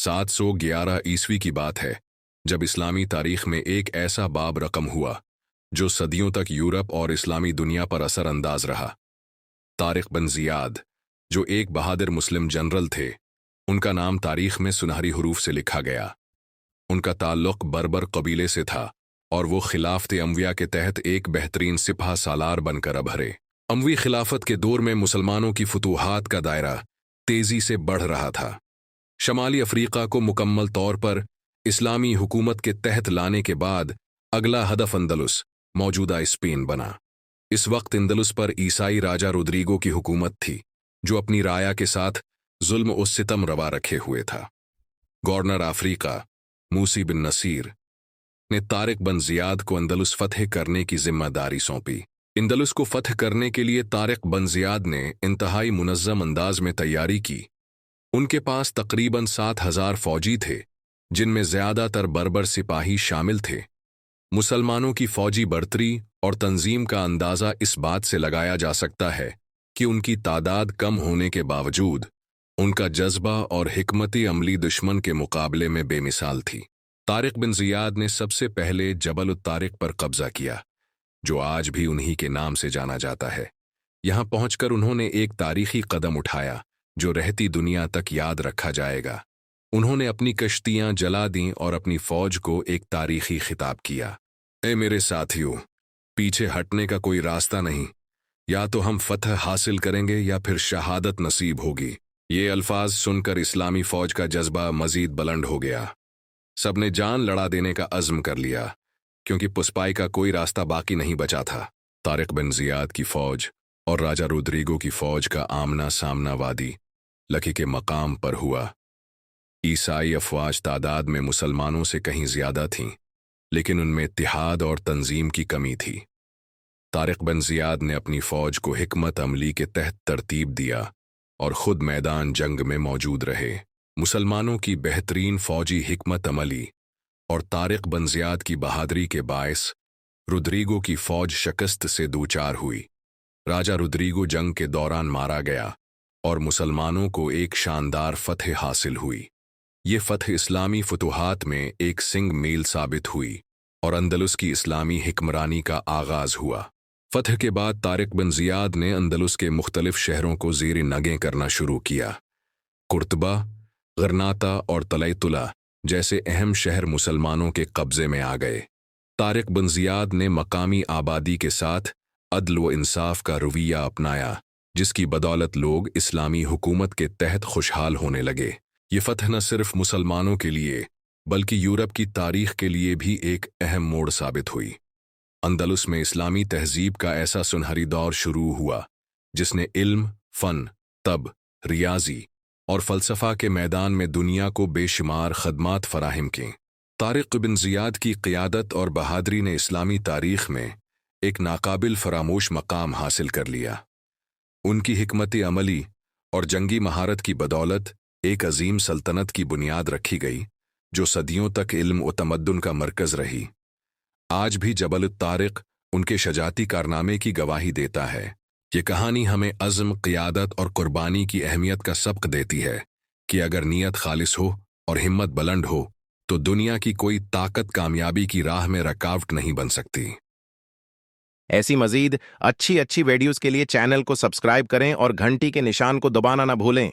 711 ईस्वी की बात है जब इस्लामी तारीख में एक ऐसा बाब रकम हुआ जो सदियों तक यूरोप और इस्लामी दुनिया पर असर अंदाज रहा। तारिक बिन जियाद, जो एक बहादुर मुस्लिम जनरल थे, उनका नाम तारीख में सुनहरी हरूफ से लिखा गया। उनका ताल्लुक बर्बर कबीले से था और वो खिलाफत अमविया के तहत एक बेहतरीन सिपह सालार बनकर अभरे। अमवी खिलाफत के दौर में मुसलमानों की फतूहात का दायरा तेजी से बढ़ रहा था। शमाली अफ्रीका को मुकम्मल तौर पर इस्लामी हुकूमत के तहत लाने के बाद अगला हदफ अंदलुस, मौजूदा स्पेन बना। इस वक्त अंदलुस पर ईसाई राजा रोद्रिगो की हुकूमत थी, जो अपनी राया के साथ जुल्म और सितम रवा रखे हुए था। गवर्नर अफ्रीका मूसी बिन नसीर ने तारिक बिन जियाद को अंदलुस फतह करने की जिम्मेदारी सौंपी। अंदलुस को फतह करने के लिए तारिक बिन जियाद ने इंतहाई मुनज़्ज़म अंदाज में तैयारी की। उनके पास तकरीबन 7,000 फौजी थे, जिनमें ज़्यादातर बर्बर सिपाही शामिल थे। मुसलमानों की फौजी बढ़तरी और तंजीम का अंदाज़ा इस बात से लगाया जा सकता है कि उनकी तादाद कम होने के बावजूद उनका जज्बा और हिकमती अमली दुश्मन के मुकाबले में बेमिसाल थी। तारिक बिन जियाद ने सबसे पहले जबल उत-तारिक पर कब्जा किया, जो आज भी उन्हीं के नाम से जाना जाता है। यहाँ पहुंचकर उन्होंने एक तारीखी कदम उठाया जो रहती दुनिया तक याद रखा जाएगा। उन्होंने अपनी कश्तियां जला दीं और अपनी फौज को एक तारीखी खिताब किया। ए मेरे साथियों, पीछे हटने का कोई रास्ता नहीं। या तो हम फतह हासिल करेंगे या फिर शहादत नसीब होगी। ये अल्फाज सुनकर इस्लामी फौज का जज्बा मजीद बुलंद हो गया। सबने जान लड़ा देने का अज़्म कर लिया, क्योंकि पुस्पाई का कोई रास्ता बाकी नहीं बचा था। तारिक बिन जियाद की फौज और राजा रोद्रिगो की फौज का आमना सामना वादी लकी के मकाम पर हुआ। ईसाई अफवाज तादाद में मुसलमानों से कहीं ज्यादा थीं, लेकिन उनमें इत्तिहाद और तंजीम की कमी थी। तारिक बिन जियाद ने अपनी फौज को हिकमत अमली के तहत तरतीब दिया और खुद मैदान जंग में मौजूद रहे। मुसलमानों की बेहतरीन फौजी हिकमत अमली और तारिक बिन जियाद की बहादुरी के बायस रोद्रिगो की फौज शिकस्त से दूचार हुई। राजा रोद्रिगो जंग के दौरान मारा गया और मुसलमानों को एक शानदार फतह हासिल हुई। ये फतह इस्लामी फतूहात में एक सिंग मील साबित हुई और अंदलुस की इस्लामी हिक्मरानी का आगाज हुआ। फतह के बाद तारिक बिन जियाद ने अंदलुस के मुख्तलिफ शहरों को ज़ेर नगें करना शुरू किया। कुर्तबा, गरनाता और तलैतुला जैसे अहम शहर मुसलमानों के कब्जे में आ गए। तारिक बिन जियाद ने मकामी आबादी के साथ अदल व इंसाफ का रवैया अपनाया, जिसकी बदौलत लोग इस्लामी हुकूमत के तहत खुशहाल होने लगे। ये फतह न सिर्फ मुसलमानों के लिए बल्कि यूरोप की तारीख के लिए भी एक अहम मोड़ साबित हुई। अंदलुस में इस्लामी तहजीब का ऐसा सुनहरी दौर शुरू हुआ जिसने इल्म, फ़न, तब, रियाजी और फ़लसफ़ा के मैदान में दुनिया को बेशुमार खदमात फराहम की। तारिक बिन जियाद की क़ियादत और बहादुरी ने इस्लामी तारीख में एक नाकाबिल फरामोश मकाम हासिल कर लिया। उनकी हिकमत अमली और जंगी महारत की बदौलत एक अजीम सल्तनत की बुनियाद रखी गई, जो सदियों तक इल्म व तमद्दुन का मरकज़ रही। आज भी जबल तारिक उनके शजाती कारनामे की गवाही देता है। ये कहानी हमें अज़्म, क़ियादत और कुर्बानी की अहमियत का सबक देती है कि अगर नीयत खालिस हो और हिम्मत बुलंद हो तो दुनिया की कोई ताकत कामयाबी की राह में रुकावट नहीं बन सकती। ऐसी मजीद अच्छी वीडियोस के लिए चैनल को सब्सक्राइब करें और घंटी के निशान को दबाना ना भूलें।